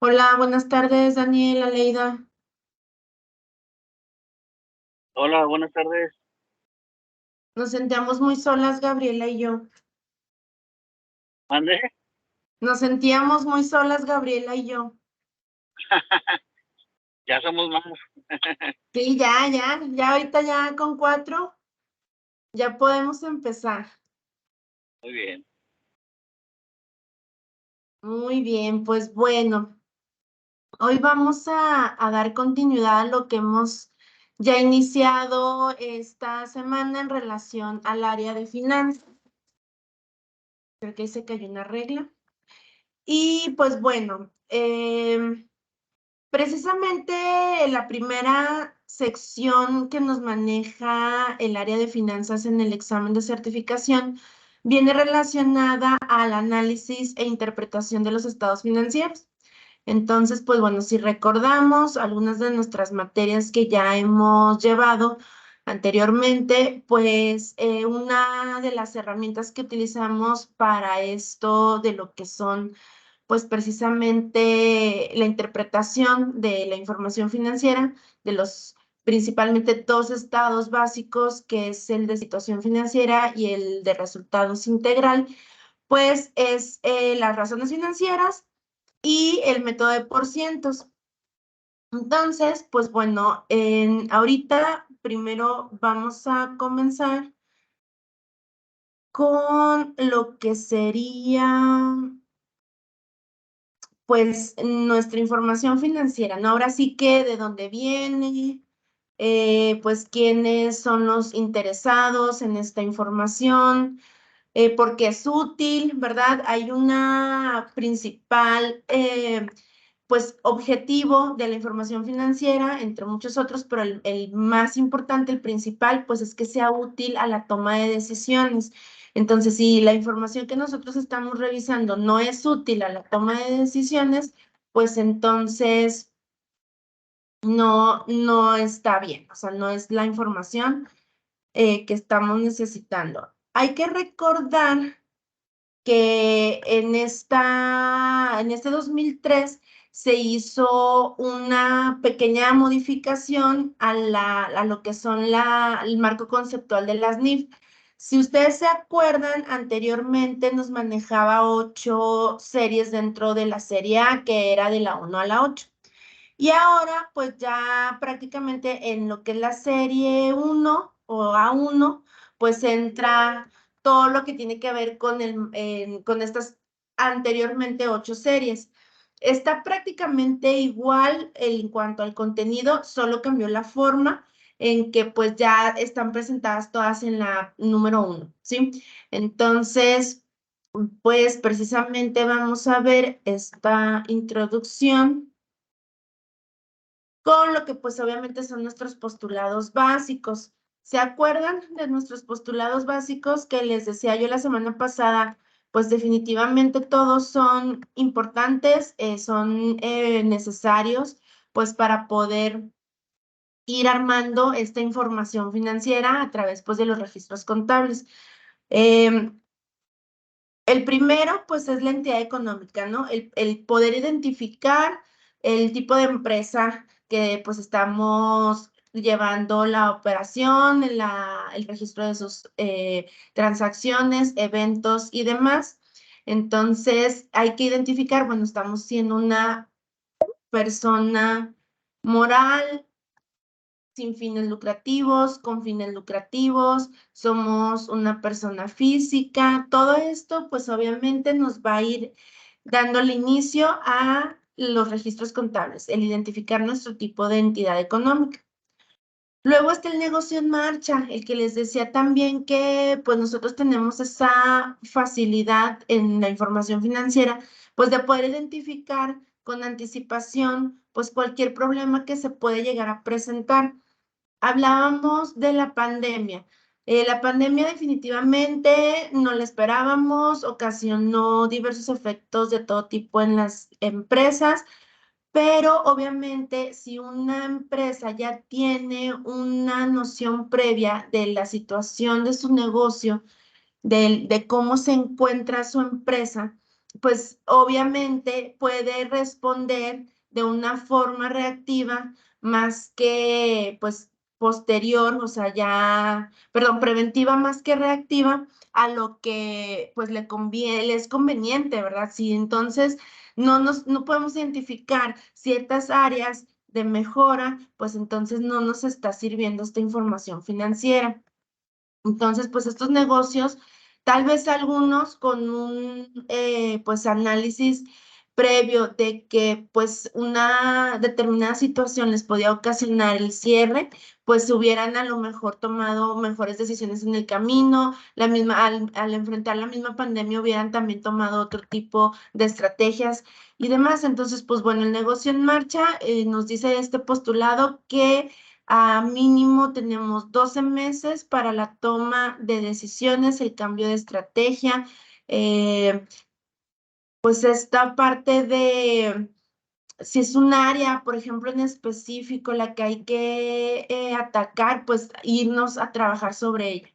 Hola, buenas tardes, Daniel, Aleida. Hola, buenas tardes. Nos sentíamos muy solas, Gabriela y yo. ¿Mande? Nos sentíamos muy solas, Gabriela y yo. Ya somos más. Sí, ya ahorita ya con cuatro, ya podemos empezar. Muy bien. Muy bien, pues bueno, hoy vamos a dar continuidad a lo que hemos ya iniciado esta semana en relación al área de finanzas. Creo que ahí se cayó una regla. Y pues bueno, precisamente la primera sección que nos maneja el área de finanzas en el examen de certificación viene relacionada al análisis e interpretación de los estados financieros. Entonces, pues bueno, si recordamos algunas de nuestras materias que ya hemos llevado anteriormente, pues una de las herramientas que utilizamos para esto de lo que son pues precisamente la interpretación de la información financiera de los principalmente dos estados básicos, que es el de situación financiera y el de resultados integral, pues es las razones financieras y el método de porcientos. Entonces, pues bueno, ahorita primero vamos a comenzar con lo que sería pues nuestra información financiera, ¿no? Ahora sí que de dónde viene, pues quiénes son los interesados en esta información, porque es útil, ¿verdad? Hay una principal, pues, objetivo de la información financiera, entre muchos otros, pero el más importante, el principal, pues es que sea útil a la toma de decisiones. Entonces, si la información que nosotros estamos revisando no es útil a la toma de decisiones, pues entonces no está bien, o sea, no es la información que estamos necesitando. Hay que recordar que en este 2003 se hizo una pequeña modificación a lo que son el marco conceptual de las NIF. Si ustedes se acuerdan, anteriormente nos manejaba 8 series dentro de la serie A, que era de la 1 a la 8. Y ahora, pues ya prácticamente en lo que es la serie 1 o A1, pues entra todo lo que tiene que ver con estas anteriormente 8 series. Está prácticamente igual en cuanto al contenido, solo cambió la forma en que pues ya están presentadas todas en la número 1, ¿sí? Entonces, pues precisamente vamos a ver esta introducción con lo que pues obviamente son nuestros postulados básicos. ¿Se acuerdan de nuestros postulados básicos que les decía yo la semana pasada? Pues definitivamente todos son importantes, son necesarios pues para poder ir armando esta información financiera a través pues de los registros contables. Em, el primero, pues, es la entidad económica, ¿no? El poder identificar el tipo de empresa que, pues, estamos llevando la operación, el registro de sus transacciones, eventos y demás. Entonces, hay que identificar, bueno, estamos siendo una persona moral, sin fines lucrativos, con fines lucrativos, somos una persona física, todo esto pues obviamente nos va a ir dándole inicio a los registros contables, el identificar nuestro tipo de entidad económica. Luego está el negocio en marcha, el que les decía también que pues nosotros tenemos esa facilidad en la información financiera, pues de poder identificar con anticipación pues cualquier problema que se puede llegar a presentar. Hablábamos de la pandemia. La pandemia definitivamente no la esperábamos, ocasionó diversos efectos de todo tipo en las empresas, pero obviamente si una empresa ya tiene una noción previa de la situación de su negocio, de cómo se encuentra su empresa, pues obviamente puede responder de una forma reactiva más que pues posterior, o sea, ya, perdón, preventiva más que reactiva a lo que pues le es conveniente, ¿verdad? Si entonces no podemos identificar ciertas áreas de mejora, pues entonces no nos está sirviendo esta información financiera. Entonces, pues estos negocios, tal vez algunos con un pues análisis previo de que pues una determinada situación les podía ocasionar el cierre, pues hubieran a lo mejor tomado mejores decisiones en el camino, al enfrentar la misma pandemia hubieran también tomado otro tipo de estrategias y demás. Entonces, pues bueno, el negocio en marcha nos dice este postulado que a mínimo tenemos 12 meses para la toma de decisiones, el cambio de estrategia, pues esta parte de si es un área, por ejemplo, en específico la que hay que atacar, pues irnos a trabajar sobre ella.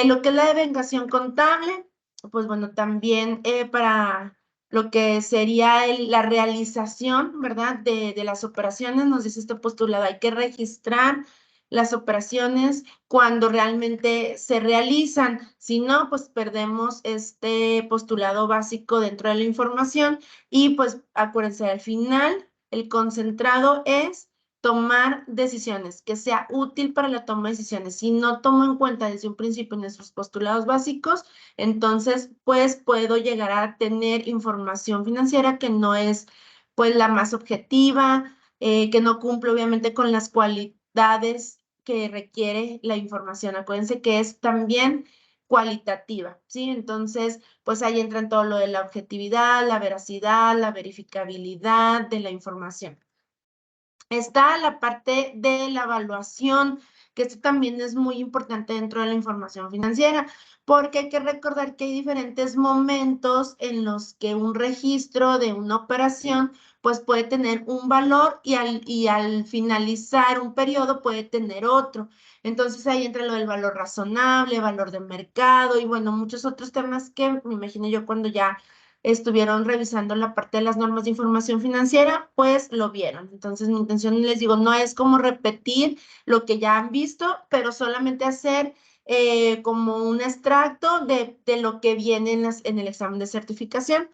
Lo que es la devengación contable, pues bueno, también para lo que sería la realización, ¿verdad? De las operaciones, nos dice este postulado, hay que registrar las operaciones cuando realmente se realizan. Si no, pues perdemos este postulado básico dentro de la información y pues acuérdense, al final el concentrado es tomar decisiones, que sea útil para la toma de decisiones. Si no tomo en cuenta desde un principio nuestros postulados básicos, entonces pues puedo llegar a tener información financiera que no es pues la más objetiva, que no cumple obviamente con las cualidades que requiere la información. Acuérdense que es también cualitativa, ¿sí? Entonces, pues ahí entra en todo lo de la objetividad, la veracidad, la verificabilidad de la información. Está la parte de la evaluación, que esto también es muy importante dentro de la información financiera, porque hay que recordar que hay diferentes momentos en los que un registro de una operación pues puede tener un valor y al finalizar un periodo puede tener otro. Entonces ahí entra lo del valor razonable, valor de mercado y bueno, muchos otros temas que me imagino yo cuando ya estuvieron revisando la parte de las normas de información financiera, pues lo vieron. Entonces, mi intención, les digo, no es como repetir lo que ya han visto, pero solamente hacer como un extracto de lo que viene en el examen de certificación.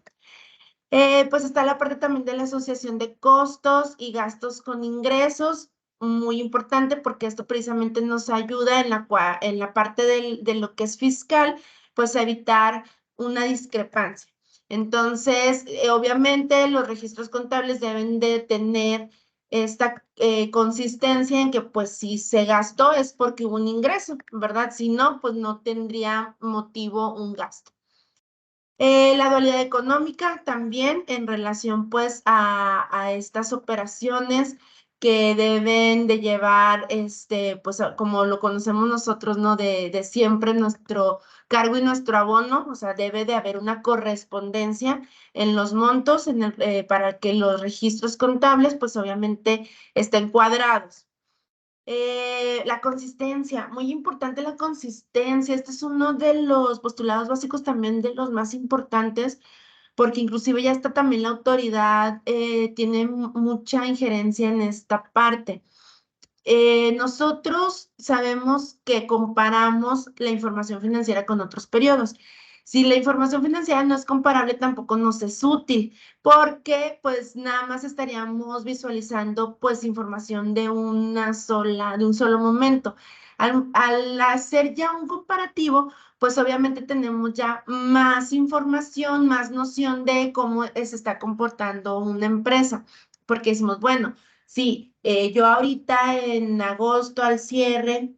Pues está la parte también de la asociación de costos y gastos con ingresos, muy importante porque esto precisamente nos ayuda en la parte de lo que es fiscal, pues a evitar una discrepancia. Entonces, obviamente los registros contables deben de tener esta consistencia en que pues si se gastó es porque hubo un ingreso, ¿verdad? Si no, pues no tendría motivo un gasto. La dualidad económica también en relación pues a estas operaciones que deben de llevar, pues como lo conocemos nosotros, ¿no? De siempre nuestro cargo y nuestro abono, o sea, debe de haber una correspondencia en los montos para que los registros contables pues obviamente estén cuadrados. La consistencia, muy importante la consistencia. Este es uno de los postulados básicos también de los más importantes, porque inclusive ya está también la autoridad, tiene mucha injerencia en esta parte. Nosotros sabemos que comparamos la información financiera con otros periodos. Si la información financiera no es comparable, tampoco nos es útil, porque pues nada más estaríamos visualizando pues información de de un solo momento. Al hacer ya un comparativo, pues obviamente tenemos ya más información, más noción de cómo se está comportando una empresa, porque decimos, bueno, sí, yo ahorita en agosto al cierre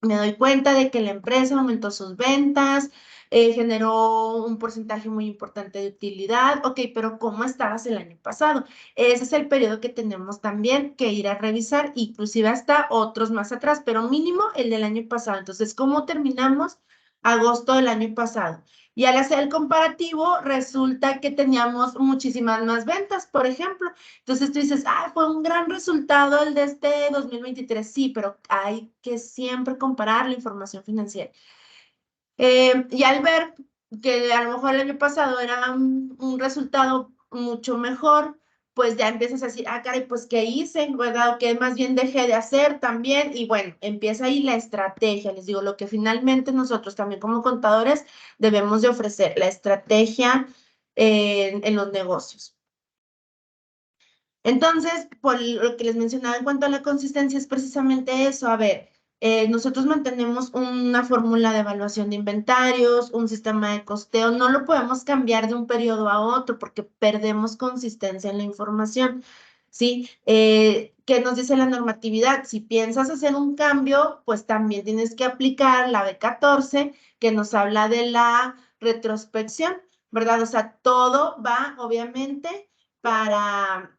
me doy cuenta de que la empresa aumentó sus ventas, generó un porcentaje muy importante de utilidad. Ok, pero ¿cómo estabas el año pasado? Ese es el periodo que tenemos también que ir a revisar, inclusive hasta otros más atrás, pero mínimo el del año pasado. Entonces, ¿cómo terminamos? Agosto del año pasado. Y al hacer el comparativo, resulta que teníamos muchísimas más ventas, por ejemplo. Entonces tú dices, ah, fue un gran resultado el de este 2023. Sí, pero hay que siempre comparar la información financiera. Y al ver que a lo mejor el año pasado era un resultado mucho mejor, pues ya empiezas a decir, ah, caray, pues ¿qué hice? ¿Verdad? ¿Qué más bien dejé de hacer también? Y bueno, empieza ahí la estrategia, les digo, lo que finalmente nosotros también como contadores debemos de ofrecer, la estrategia en los negocios. Entonces, por lo que les mencionaba en cuanto a la consistencia, es precisamente eso. A ver, nosotros mantenemos una fórmula de evaluación de inventarios, un sistema de costeo. No lo podemos cambiar de un periodo a otro porque perdemos consistencia en la información. ¿Sí? ¿Qué nos dice la normatividad? Si piensas hacer un cambio, pues también tienes que aplicar la B14, que nos habla de la retrospección, ¿verdad? O sea, todo va, obviamente, para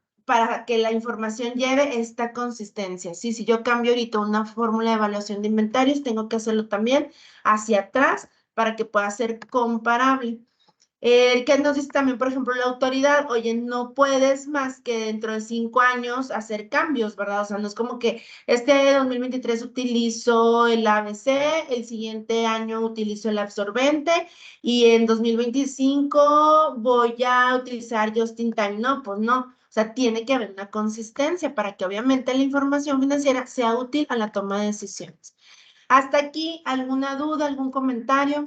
que la información lleve esta consistencia. Sí, si yo cambio ahorita una fórmula de evaluación de inventarios, tengo que hacerlo también hacia atrás para que pueda ser comparable. ¿Qué nos dice también, por ejemplo, la autoridad? Oye, no puedes más que dentro de 5 años hacer cambios, ¿verdad? O sea, no es como que este 2023 utilizo el ABC, el siguiente año utilizo el absorbente y en 2025 voy a utilizar Just in Time. No, pues no. O sea, tiene que haber una consistencia para que obviamente la información financiera sea útil a la toma de decisiones. Hasta aquí, ¿alguna duda, algún comentario?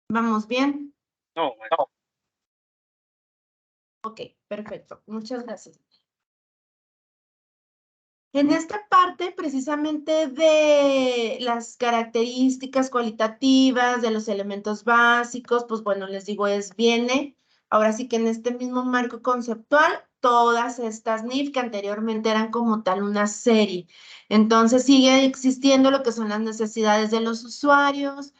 ¿Vamos bien? No, Ok, perfecto. Muchas gracias. En esta parte precisamente de las características cualitativas, de los elementos básicos, pues bueno, les digo, viene, ahora sí que en este mismo marco conceptual, todas estas NIF que anteriormente eran como tal una serie. Entonces sigue existiendo lo que son las necesidades de los usuarios,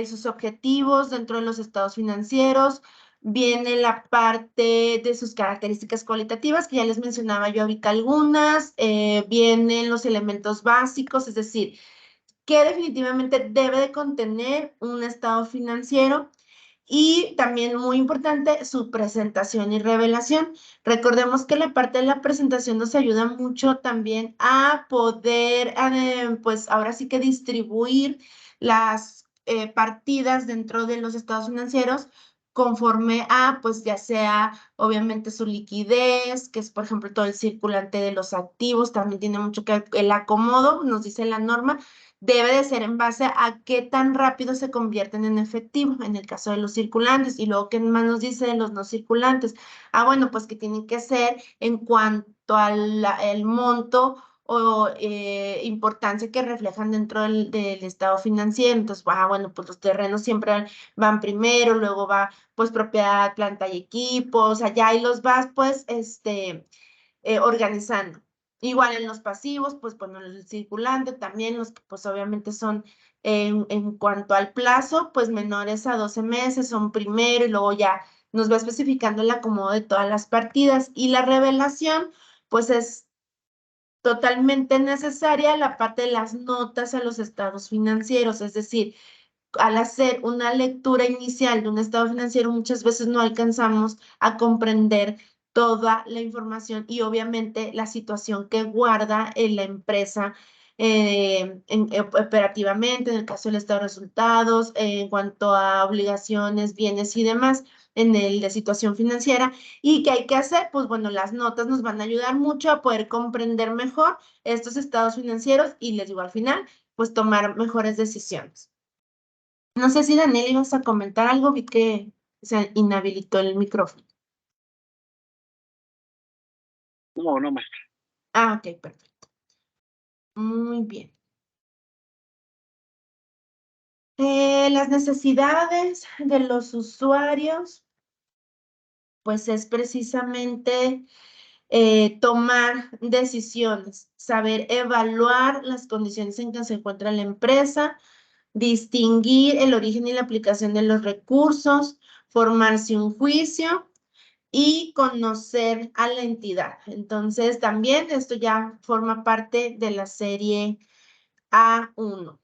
sus objetivos dentro de los estados financieros, viene la parte de sus características cualitativas, que ya les mencionaba yo ahorita algunas, vienen los elementos básicos, es decir, que definitivamente debe de contener un estado financiero y también muy importante su presentación y revelación. Recordemos que la parte de la presentación nos ayuda mucho también a poder, pues ahora sí que distribuir las partidas dentro de los estados financieros conforme a, pues ya sea obviamente su liquidez, que es por ejemplo todo el circulante de los activos, también tiene mucho que ver el acomodo, nos dice la norma, debe de ser en base a qué tan rápido se convierten en efectivo, en el caso de los circulantes, y luego qué más nos dice de los no circulantes. Ah, bueno, pues que tienen que ser en cuanto al el monto o importancia que reflejan dentro del estado financiero. Entonces, bueno, pues los terrenos siempre van primero, luego va pues propiedad, planta y equipo, o sea, ya ahí los vas pues organizando. Igual en los pasivos, pues bueno, el circulante también, los que pues obviamente son en cuanto al plazo, pues menores a 12 meses, son primero y luego ya nos va especificando el acomodo de todas las partidas. Y la revelación, pues es totalmente necesaria la parte de las notas a los estados financieros, es decir, al hacer una lectura inicial de un estado financiero, muchas veces no alcanzamos a comprender toda la información y obviamente la situación que guarda en la empresa operativamente, en el caso del estado de resultados, en cuanto a obligaciones, bienes y demás, en el de situación financiera. ¿Y qué hay que hacer? Pues bueno, las notas nos van a ayudar mucho a poder comprender mejor estos estados financieros y les digo al final, pues tomar mejores decisiones. No sé si Daniel ibas a comentar algo, vi que se inhabilitó el micrófono. no, maestra. Ah, ok, perfecto. Muy bien. Las necesidades de los usuarios, pues es precisamente tomar decisiones, saber evaluar las condiciones en que se encuentra la empresa, distinguir el origen y la aplicación de los recursos, formarse un juicio y conocer a la entidad. Entonces, también esto ya forma parte de la serie A1.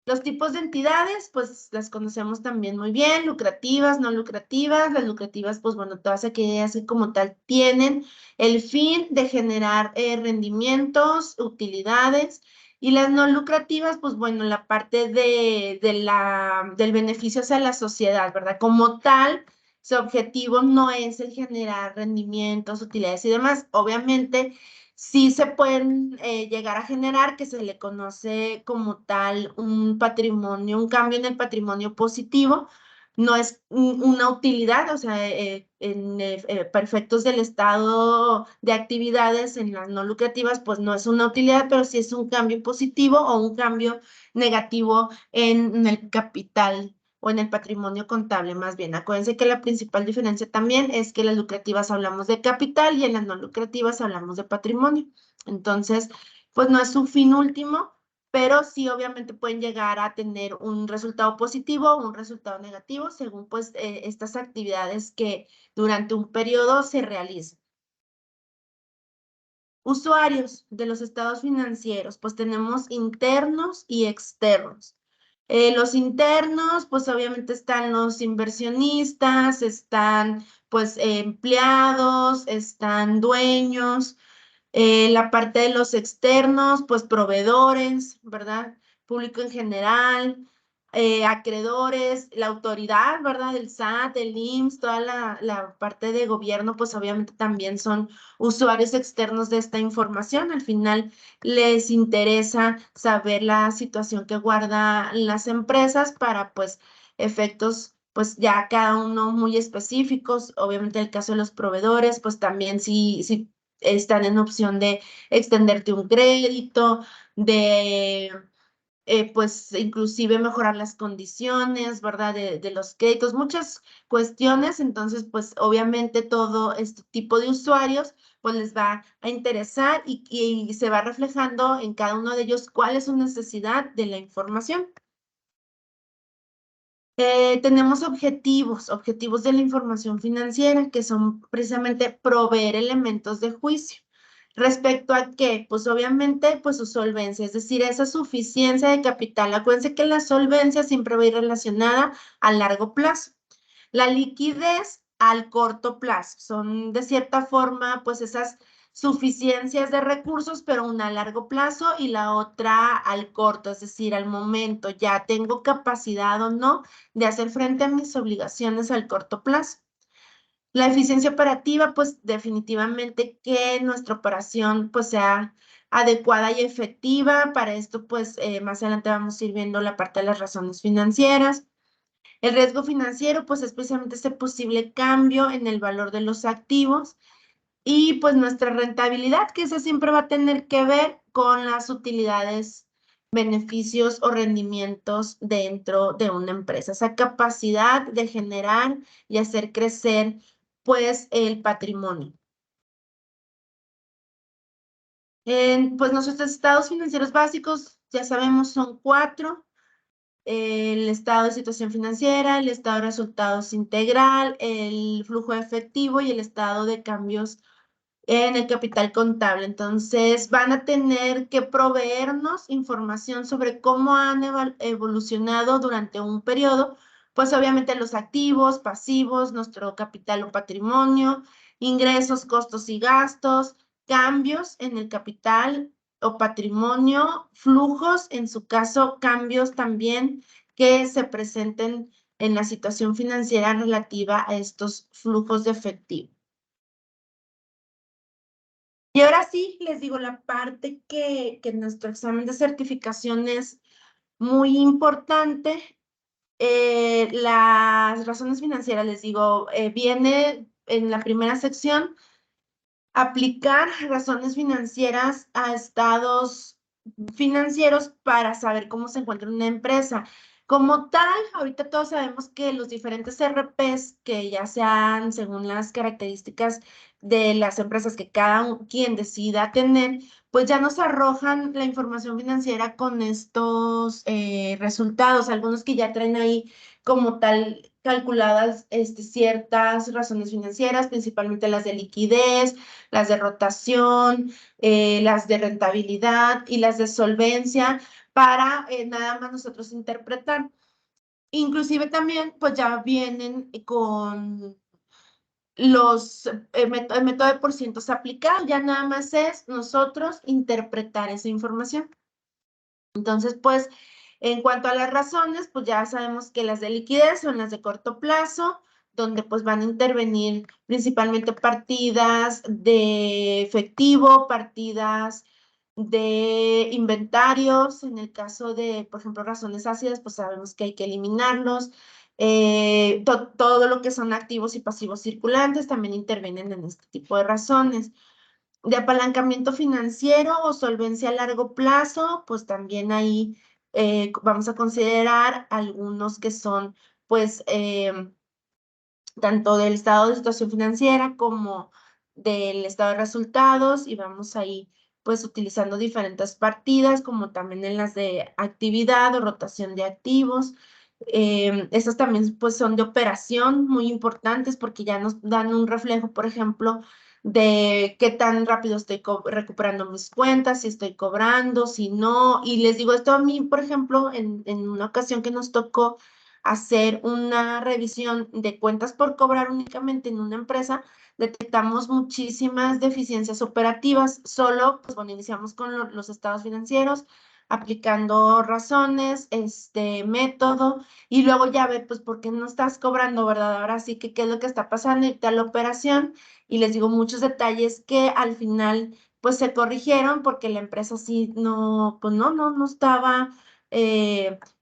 Los tipos de entidades, pues las conocemos también muy bien, lucrativas, no lucrativas. Las lucrativas, pues bueno, todas aquellas que como tal tienen el fin de generar rendimientos, utilidades. Y las no lucrativas, pues bueno, la parte del beneficio hacia la sociedad, ¿verdad? Como tal, su objetivo no es el generar rendimientos, utilidades y demás. Obviamente, sí se pueden llegar a generar, que se le conoce como tal un patrimonio, un cambio en el patrimonio positivo. No es una utilidad, o sea, para efectos del estado de actividades en las no lucrativas, pues no es una utilidad, pero sí es un cambio positivo o un cambio negativo en el capital o en el patrimonio contable, más bien. Acuérdense que la principal diferencia también es que en las lucrativas hablamos de capital y en las no lucrativas hablamos de patrimonio. Entonces, pues no es su fin último, pero sí obviamente pueden llegar a tener un resultado positivo o un resultado negativo según pues estas actividades que durante un periodo se realizan. Usuarios de los estados financieros, pues tenemos internos y externos. Los internos, pues obviamente están los inversionistas, están pues empleados, están dueños. La parte de los externos, pues proveedores, ¿verdad? Público en general, acreedores, la autoridad, ¿verdad? El SAT, el IMSS, toda la parte de gobierno, pues obviamente también son usuarios externos de esta información. Al final les interesa saber la situación que guardan las empresas para, pues, efectos pues ya cada uno muy específicos. Obviamente el caso de los proveedores, pues también si están en opción de extenderte un crédito, de pues inclusive mejorar las condiciones, ¿verdad? De los créditos, muchas cuestiones. Entonces, pues obviamente todo este tipo de usuarios pues les va a interesar y se va reflejando en cada uno de ellos cuál es su necesidad de la información. Tenemos objetivos de la información financiera, que son precisamente proveer elementos de juicio. ¿Respecto a qué? Pues obviamente, pues su solvencia, es decir, esa suficiencia de capital. Acuérdense que la solvencia siempre va a ir relacionada a largo plazo. La liquidez al corto plazo. Son de cierta forma, pues esas suficiencias de recursos, pero una a largo plazo y la otra al corto, es decir, al momento. Ya tengo capacidad o no de hacer frente a mis obligaciones al corto plazo. La eficiencia operativa, pues definitivamente que nuestra operación pues sea adecuada y efectiva. Para esto, pues más adelante vamos a ir viendo la parte de las razones financieras. El riesgo financiero, pues es precisamente ese posible cambio en el valor de los activos y pues nuestra rentabilidad, que eso siempre va a tener que ver con las utilidades, beneficios o rendimientos dentro de una empresa. Esa capacidad de generar y hacer crecer pues el patrimonio. Pues nuestros estados financieros básicos, ya sabemos, son 4. El estado de situación financiera, el estado de resultados integral, el flujo efectivo y el estado de cambios en el capital contable. Entonces, van a tener que proveernos información sobre cómo han evolucionado durante un periodo, pues obviamente los activos, pasivos, nuestro capital o patrimonio, ingresos, costos y gastos, cambios en el capital o patrimonio, flujos, en su caso, cambios también que se presenten en la situación financiera relativa a estos flujos de efectivo. Y ahora sí, les digo, la parte que nuestro examen de certificación es muy importante. Las razones financieras, les digo, viene en la primera sección, aplicar razones financieras a estados financieros para saber cómo se encuentra una empresa. Como tal, ahorita todos sabemos que los diferentes RPs que ya sean según las características de las empresas que cada quien decida tener, pues ya nos arrojan la información financiera con estos resultados, algunos que ya traen ahí como tal calculadas ciertas razones financieras, principalmente las de liquidez, las de rotación, las de rentabilidad y las de solvencia, para nada más nosotros interpretar. Inclusive también, pues ya vienen con el método de porcientos aplicado, ya nada más es nosotros interpretar esa información. Entonces, pues, en cuanto a las razones, pues ya sabemos que las de liquidez son las de corto plazo, donde pues van a intervenir principalmente partidas de efectivo, partidas de inventarios. En el caso de, por ejemplo, razones ácidas, pues sabemos que hay que eliminarlos. Todo lo que son activos y pasivos circulantes también intervienen en este tipo de razones. De apalancamiento financiero o solvencia a largo plazo, pues también ahí vamos a considerar algunos que son, pues, tanto del estado de situación financiera como del estado de resultados, y vamos ahí, pues, utilizando diferentes partidas, como también en las de actividad o rotación de activos. Esas también, pues, son de operación muy importantes porque ya nos dan un reflejo, por ejemplo, de qué tan rápido estoy recuperando mis cuentas, si estoy cobrando, si no. Y les digo esto a mí, por ejemplo, en una ocasión que nos tocó hacer una revisión de cuentas por cobrar únicamente en una empresa, detectamos muchísimas deficiencias operativas. Solo, pues bueno, iniciamos con los estados financieros, aplicando razones, método, y luego ya ve, pues, ¿por qué no estás cobrando, verdad? Ahora sí que qué es lo que está pasando y tal operación. Y les digo muchos detalles que al final, pues, se corrigieron porque la empresa sí no, pues no estaba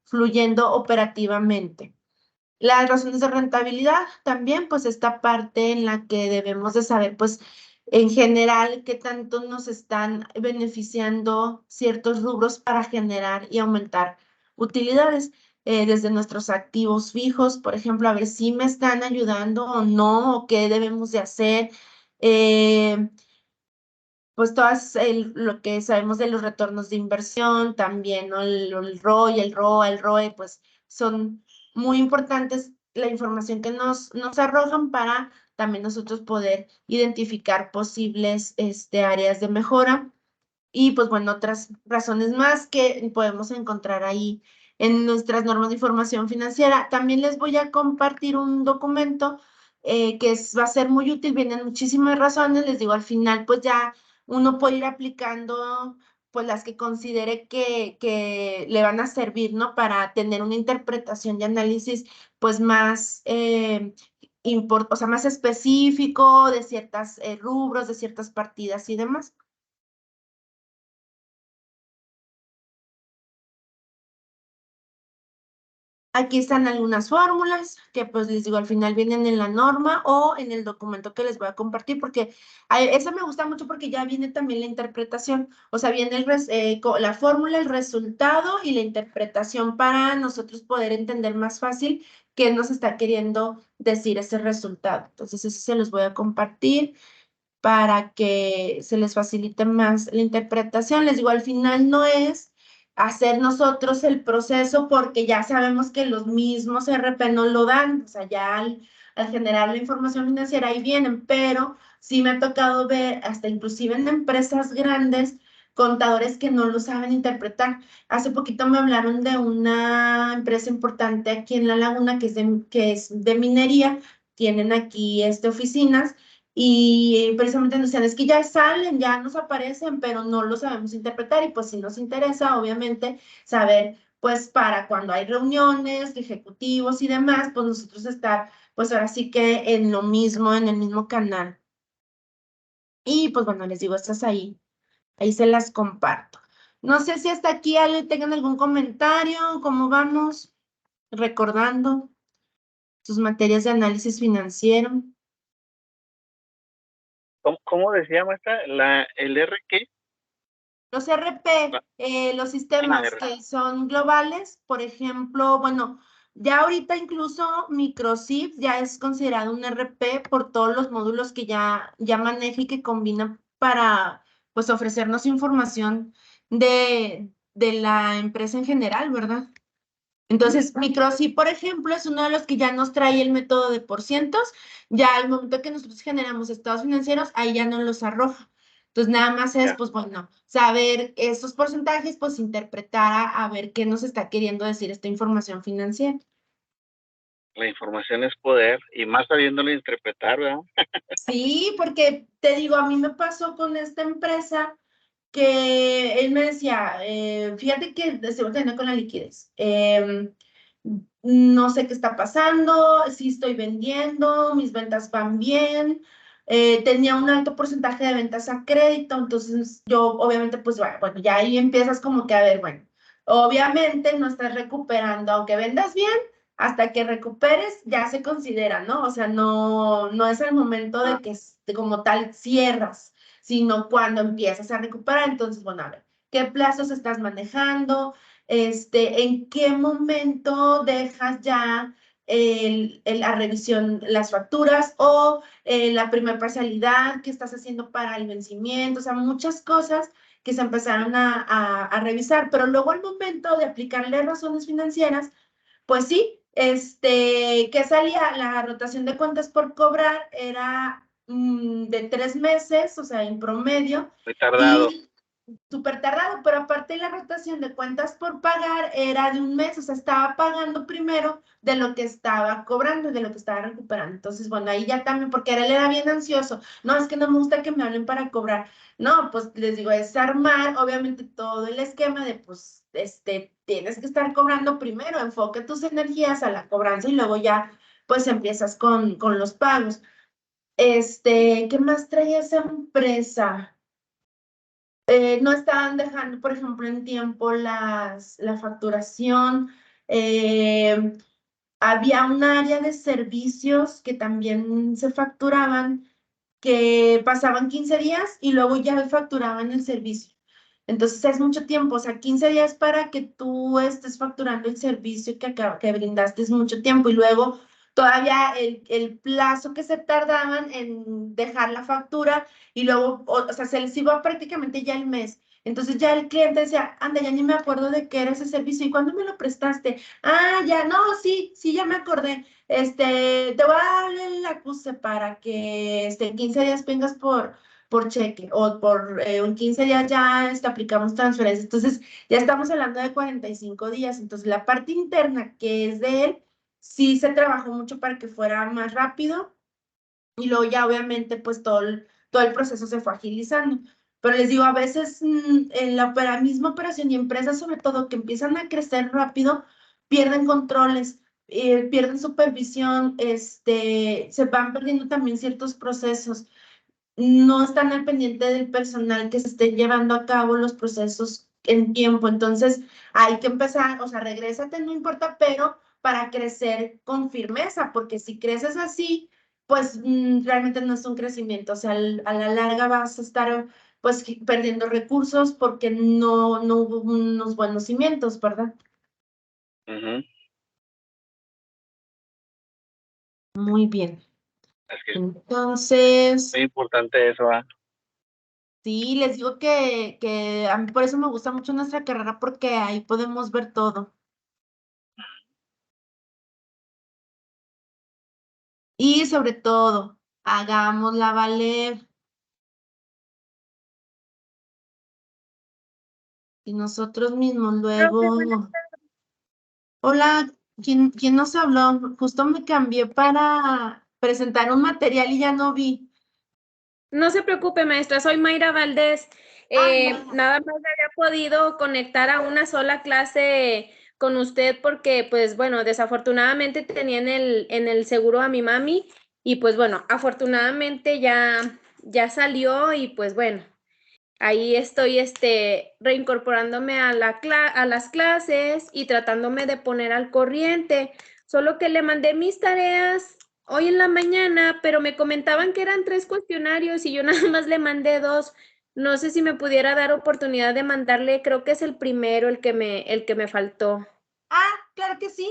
fluyendo operativamente. Las razones de rentabilidad también, pues esta parte en la que debemos de saber, pues en general, qué tanto nos están beneficiando ciertos rubros para generar y aumentar utilidades. Desde nuestros activos fijos, por ejemplo, a ver si me están ayudando o no, o qué debemos de hacer. Eh, pues todas lo que sabemos de los retornos de inversión, también, ¿no? El ROI, el ROA, el ROE, pues son muy importantes la información que nos arrojan para también nosotros poder identificar posibles áreas de mejora. Y pues bueno, otras razones más que podemos encontrar ahí en nuestras normas de información financiera. También les voy a compartir un documento va a ser muy útil, vienen muchísimas razones, les digo, al final pues ya uno puede ir aplicando pues las que considere que le van a servir, ¿no? Para tener una interpretación y análisis pues más, o sea, más específico de ciertas rubros, de ciertas partidas y demás. Aquí están algunas fórmulas que pues les digo al final vienen en la norma o en el documento que les voy a compartir porque esa me gusta mucho porque ya viene también la interpretación, o sea, viene la fórmula, el resultado y la interpretación para nosotros poder entender más fácil qué nos está queriendo decir ese resultado. Entonces eso se los voy a compartir para que se les facilite más la interpretación. Les digo, al final no es hacer nosotros el proceso porque ya sabemos que los mismos RP no lo dan, o sea, ya al generar la información financiera ahí vienen, pero sí me ha tocado ver hasta inclusive en empresas grandes, contadores que no lo saben interpretar. Hace poquito me hablaron de una empresa importante aquí en La Laguna que es de minería, tienen aquí oficinas y precisamente nos decían, es que ya salen, ya nos aparecen, pero no lo sabemos interpretar y pues sí nos interesa, obviamente, saber, pues para cuando hay reuniones de ejecutivos y demás, pues nosotros estar, pues ahora sí que en lo mismo, en el mismo canal. Y pues bueno, les digo, estas ahí se las comparto. No sé si hasta aquí tengan algún comentario, cómo vamos recordando sus materias de análisis financiero. ¿Cómo decía, maestra? ¿El R qué? Los RP, los sistemas R. que son globales, por ejemplo, bueno, ya ahorita incluso Microsoft ya es considerado un RP por todos los módulos que ya maneja y que combina para, pues, ofrecernos información de la empresa en general, ¿verdad? Entonces, Microsoft, por ejemplo, es uno de los que ya nos trae el método de porcientos. Ya al momento que nosotros generamos estados financieros, ahí ya nos los arroja. Entonces, nada más es, Ya. pues bueno, saber esos porcentajes, pues interpretar a ver qué nos está queriendo decir esta información financiera. La información es poder y más sabiéndolo interpretar, ¿verdad? Sí, porque te digo, a mí me pasó con esta empresa que él me decía, fíjate que estoy teniendo con la liquidez. No sé qué está pasando, sí estoy vendiendo, mis ventas van bien. Tenía un alto porcentaje de ventas a crédito, entonces yo obviamente pues bueno, ya ahí empiezas como que a ver, bueno, obviamente no estás recuperando, aunque vendas bien, hasta que recuperes ya se considera, ¿no? O sea, no es el momento de que como tal cierras, sino cuando empiezas a recuperar. Entonces, bueno, a ver, ¿qué plazos estás manejando? ¿En qué momento dejas ya la revisión, las facturas o la primera parcialidad que estás haciendo para el vencimiento? O sea, muchas cosas que se empezaron a revisar, pero luego al momento de aplicarle razones financieras, pues sí, que salía la rotación de cuentas por cobrar era de 3 meses, o sea, en promedio, Muy tardado. y súper tardado, pero aparte la rotación de cuentas por pagar era de 1 mes, o sea, estaba pagando primero de lo que estaba cobrando, de lo que estaba recuperando. Entonces, bueno, ahí ya también, porque él era bien ansioso, no, es que no me gusta que me hablen para cobrar. No, pues les digo, es armar, obviamente, todo el esquema de, pues, tienes que estar cobrando primero, enfoque tus energías a la cobranza y luego ya, pues, empiezas con los pagos. ¿Qué más traía esa empresa? No estaban dejando, por ejemplo, en tiempo la facturación. eh, Había un área de servicios que también se facturaban, que pasaban 15 días y luego ya facturaban el servicio. Entonces es mucho tiempo, o sea, 15 días para que tú estés facturando el servicio que brindaste es mucho tiempo y luego todavía el plazo que se tardaban en dejar la factura y luego, o sea, se les iba prácticamente ya el mes. Entonces ya el cliente decía, anda, ya ni me acuerdo de qué era ese servicio y cuándo me lo prestaste. Ah, ya, no, sí, sí, ya me acordé. Te voy a dar el acuse para que en 15 días vengas por cheque o en 15 días ya aplicamos transferencia. Entonces, ya estamos hablando de 45 días. Entonces, la parte interna que es de él, sí se trabajó mucho para que fuera más rápido y luego ya obviamente pues todo el proceso se fue agilizando. Pero les digo, a veces en la misma operación y empresas sobre todo que empiezan a crecer rápido, pierden controles, pierden supervisión, se van perdiendo también ciertos procesos, no están al pendiente del personal que se estén llevando a cabo los procesos en tiempo. Entonces, hay que empezar, o sea, regrésate, no importa, pero para crecer con firmeza, porque si creces así, pues realmente no es un crecimiento. O sea, a la larga vas a estar pues perdiendo recursos porque no hubo unos buenos cimientos, ¿verdad? Ujú. Muy bien. Es que es Entonces, muy importante eso, ¿ah? sí, les digo que a mí por eso me gusta mucho nuestra carrera porque ahí podemos ver todo. Y sobre todo, hagámosla valer. Y nosotros mismos Profe, buenas luego. Hola, ¿quién nos habló? Justo me cambié para presentar un material y ya no vi. No se preocupe, maestra, soy Mayra Valdés. Ah, Mayra. Nada más había podido conectar a una sola clase con usted porque, pues bueno, desafortunadamente tenía en el seguro a mi mami y pues bueno, afortunadamente ya salió y pues bueno, ahí estoy reincorporándome a a las clases y tratándome de poner al corriente. Solo que le mandé mis tareas hoy en la mañana, pero me comentaban que eran 3 cuestionarios y yo nada más le mandé 2. No sé si me pudiera dar oportunidad de mandarle, creo que es el primero el que me faltó. Ah, claro que sí.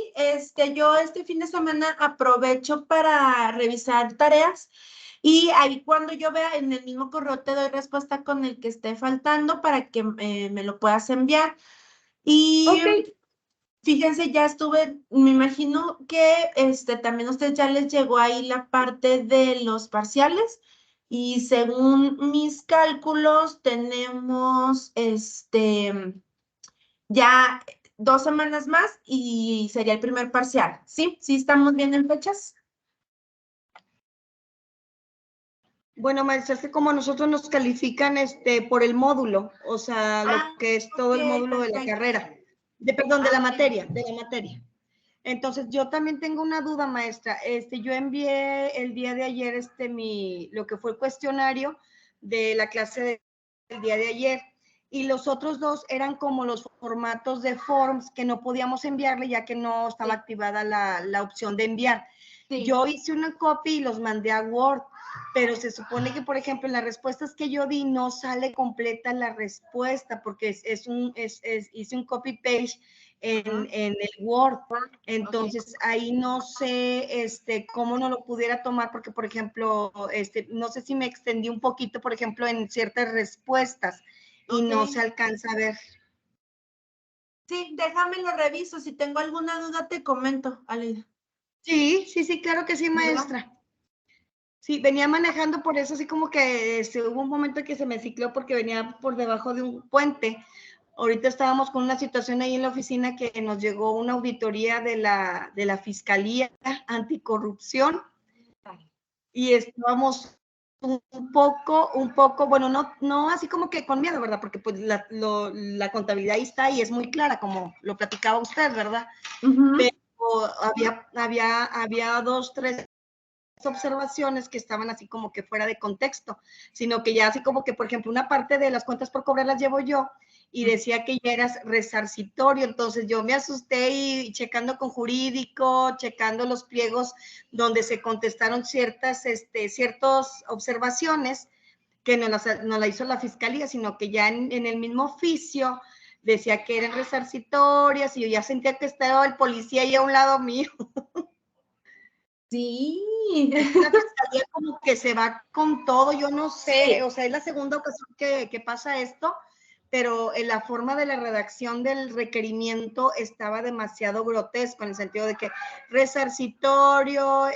Yo este fin de semana aprovecho para revisar tareas y ahí cuando yo vea en el mismo correo te doy respuesta con el que esté faltando para que me lo puedas enviar. Y Ok. fíjense, ya estuve, me imagino que también a ustedes ya les llegó ahí la parte de los parciales. Y según mis cálculos, tenemos ya 2 semanas más y sería el primer parcial. ¿Sí? ¿Sí estamos bien en fechas? Bueno, maestra, es que como nosotros nos califican por el módulo, o sea, lo que es todo el módulo de la carrera, perdón, de la materia, Entonces, yo también tengo una duda, maestra. Yo envié el día de ayer lo que fue el cuestionario de la clase del día de ayer, y los otros 2 eran como los formatos de forms que no podíamos enviarle ya que no estaba activada la opción de enviar. Sí. Yo hice una copia y los mandé a Word, pero se supone que, por ejemplo, en las respuestas que yo di no sale completa la respuesta porque hice un copy-paste en el Word. Entonces, ahí no sé cómo no lo pudiera tomar porque, por ejemplo, no sé si me extendí un poquito, por ejemplo, en ciertas respuestas y no se alcanza a ver. Sí, déjame lo reviso. Si tengo alguna duda, te comento, Aleida. Sí, claro que sí, maestra. Sí, venía manejando por eso, así como que hubo un momento que se me cicló porque venía por debajo de un puente. Ahorita estábamos con una situación ahí en la oficina que nos llegó una auditoría de la Fiscalía Anticorrupción y estábamos un poco, bueno, no así como que con miedo, ¿verdad? Porque pues la contabilidad ahí está y es muy clara, como lo platicaba usted, ¿verdad? Pero había 2, 3 observaciones que estaban así como que fuera de contexto, sino que ya así como que, por ejemplo, una parte de las cuentas por cobrar las llevo yo y decía que ya eras resarcitorio, entonces yo me asusté y checando con jurídico, checando los pliegos donde se contestaron ciertas observaciones que no la hizo la fiscalía, sino que ya en el mismo oficio decía que eran resarcitorias y yo ya sentía que estaba el policía ahí a un lado mío. Sí. La fiscalía como que se va con todo, yo no sé, o sea, es la segunda ocasión que pasa esto, pero en la forma de la redacción del requerimiento estaba demasiado grotesco, en el sentido de que resarcitorio,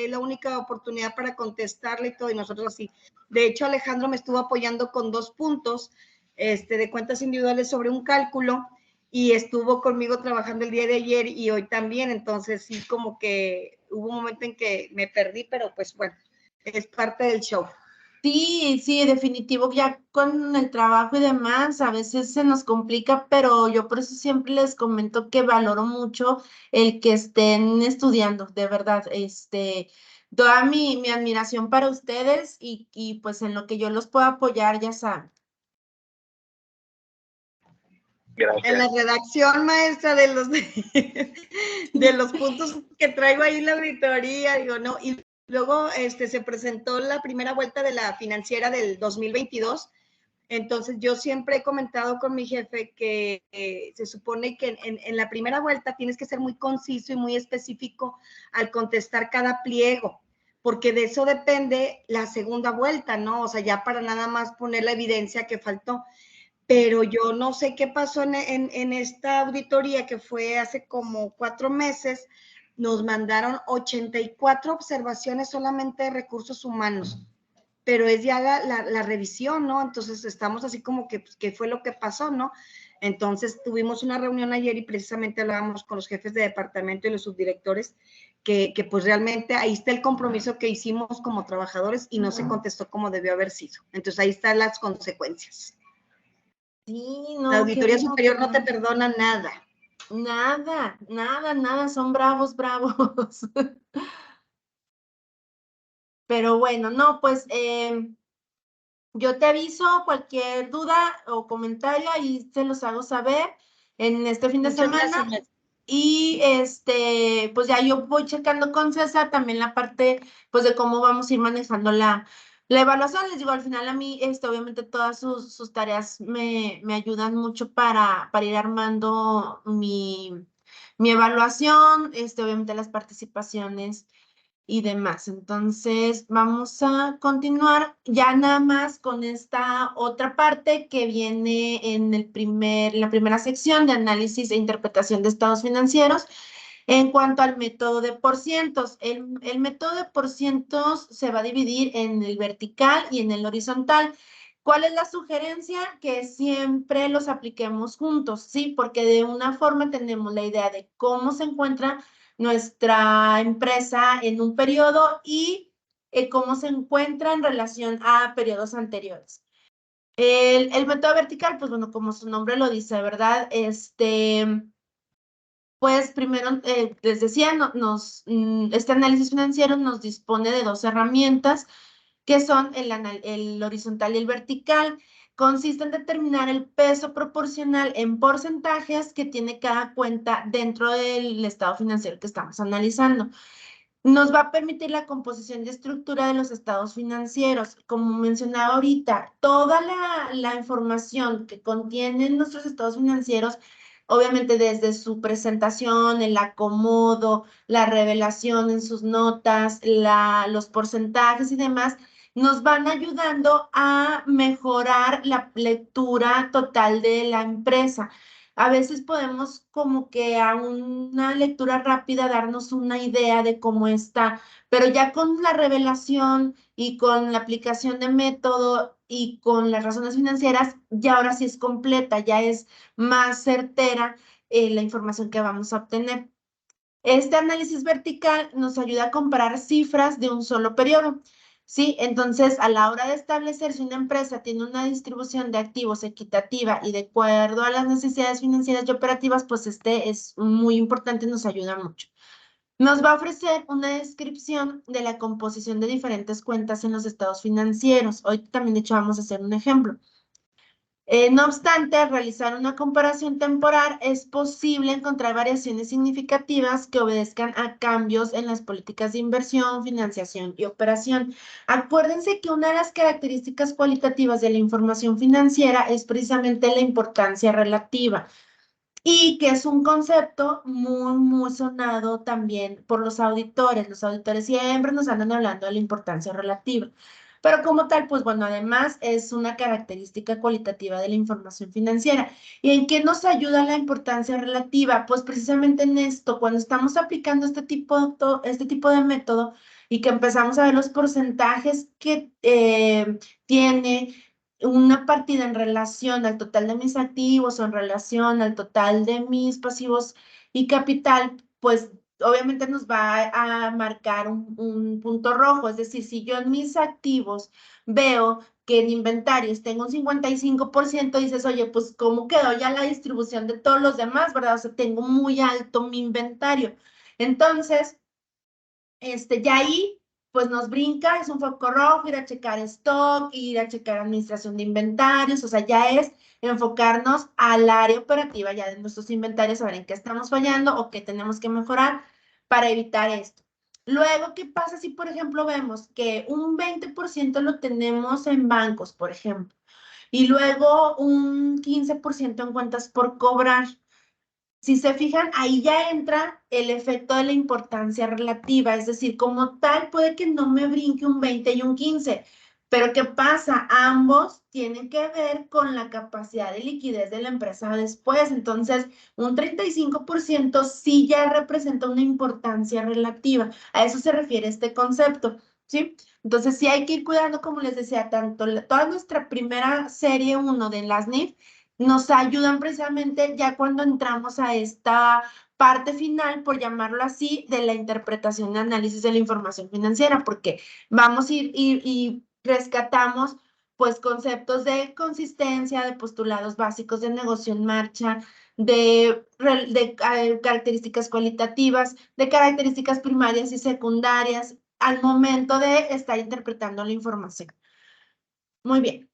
la única oportunidad para contestarle y todo, y nosotros así. De hecho, Alejandro me estuvo apoyando con 2 puntos de cuentas individuales sobre un cálculo, y estuvo conmigo trabajando el día de ayer y hoy también, entonces sí como que hubo un momento en que me perdí, pero pues bueno, es parte del show. Sí, definitivo, ya con el trabajo y demás, a veces se nos complica, pero yo por eso siempre les comento que valoro mucho el que estén estudiando, de verdad, toda mi admiración para ustedes y pues en lo que yo los puedo apoyar, ya saben. Gracias. En la redacción, maestra, de los puntos que traigo ahí en la auditoría, digo, no, y luego se presentó la primera vuelta de la financiera del 2022, entonces yo siempre he comentado con mi jefe que se supone que en la primera vuelta tienes que ser muy conciso y muy específico al contestar cada pliego, porque de eso depende la segunda vuelta, ¿no? O sea, ya para nada más poner la evidencia que faltó. Pero yo no sé qué pasó en esta auditoría que fue hace como 4 meses, nos mandaron 84 observaciones solamente de recursos humanos, pero es ya la revisión, ¿no? Entonces estamos así como que, pues, ¿qué fue lo que pasó, no? Entonces tuvimos una reunión ayer y precisamente hablábamos con los jefes de departamento y los subdirectores que pues realmente ahí está el compromiso que hicimos como trabajadores y no se contestó como debió haber sido. Entonces ahí están las consecuencias. Sí, La no, auditoría superior no te perdona nada. Nada, son bravos. Pero bueno, no, pues yo te aviso cualquier duda o comentario y se los hago saber en este fin de Muchas semana. gracias. Y pues ya yo voy checando con César también la parte, pues de cómo vamos a ir manejando la evaluación. Les digo, al final a mí, obviamente todas sus tareas me ayudan mucho para ir armando mi evaluación, obviamente las participaciones y demás. Entonces, vamos a continuar ya nada más con esta otra parte que viene en la primera sección de análisis e interpretación de estados financieros. En cuanto al método de porcientos, el método de porcientos se va a dividir en el vertical y en el horizontal. ¿Cuál es la sugerencia? Que siempre los apliquemos juntos, ¿sí? Porque de una forma tenemos la idea de cómo se encuentra nuestra empresa en un periodo y cómo se encuentra en relación a periodos anteriores. El método vertical, pues bueno, como su nombre lo dice, ¿verdad? Pues primero, les decía, este análisis financiero nos dispone de dos herramientas, que son el horizontal y el vertical. Consiste en determinar el peso proporcional en porcentajes que tiene cada cuenta dentro del estado financiero que estamos analizando. Nos va a permitir la composición y estructura de los estados financieros. Como mencionaba ahorita, toda la información que contienen nuestros estados financieros, obviamente desde su presentación, el acomodo, la revelación en sus notas, los porcentajes y demás, nos van ayudando a mejorar la lectura total de la empresa. A veces podemos como que a una lectura rápida darnos una idea de cómo está, pero ya con la revelación y con la aplicación de método y con las razones financieras, ya ahora sí es completa, ya es más certera la información que vamos a obtener. Este análisis vertical nos ayuda a comparar cifras de un solo periodo. Sí, entonces a la hora de establecer si una empresa tiene una distribución de activos equitativa y de acuerdo a las necesidades financieras y operativas, pues este es muy importante y nos ayuda mucho. Nos va a ofrecer una descripción de la composición de diferentes cuentas en los estados financieros. Hoy también, de hecho, vamos a hacer un ejemplo. No obstante, al realizar una comparación temporal, es posible encontrar variaciones significativas que obedezcan a cambios en las políticas de inversión, financiación y operación. Acuérdense que una de las características cualitativas de la información financiera es precisamente la importancia relativa y que es un concepto muy sonado también por los auditores. Los auditores siempre nos andan hablando de la importancia relativa. Pero como tal, pues bueno, además es una característica cualitativa de la información financiera. ¿Y en qué nos ayuda la importancia relativa? Pues precisamente en esto, cuando estamos aplicando este tipo de método y que empezamos a ver los porcentajes que tiene una partida en relación al total de mis activos o en relación al total de mis pasivos y capital, pues obviamente nos va a marcar un punto rojo. Es decir, si yo en mis activos veo que en inventarios tengo un 55%, dices, oye, pues ¿cómo quedó ya la distribución de todos los demás, verdad? O sea, tengo muy alto mi inventario. Entonces, ya ahí, pues nos brinca, es un foco rojo, ir a checar stock, ir a checar administración de inventarios, o sea, ya es enfocarnos al área operativa ya de nuestros inventarios, saber en qué estamos fallando o qué tenemos que mejorar para evitar esto. Luego, ¿qué pasa si, por ejemplo, vemos que un 20% lo tenemos en bancos, por ejemplo, y luego un 15% en cuentas por cobrar? Si se fijan, ahí ya entra el efecto de la importancia relativa, es decir, como tal puede que no me brinque un 20 y un 15, pero ¿qué pasa? Ambos tienen que ver con la capacidad de liquidez de la empresa después, entonces un 35% sí ya representa una importancia relativa, a eso se refiere este concepto, ¿sí? Entonces sí hay que ir cuidando, como les decía, toda nuestra primera serie 1 de las NIF nos ayudan precisamente ya cuando entramos a esta parte final, por llamarlo así, de la interpretación y análisis de la información financiera, porque vamos a ir y rescatamos pues conceptos de consistencia, de postulados básicos de negocio en marcha, de características cualitativas, de características primarias y secundarias al momento de estar interpretando la información. Muy bien.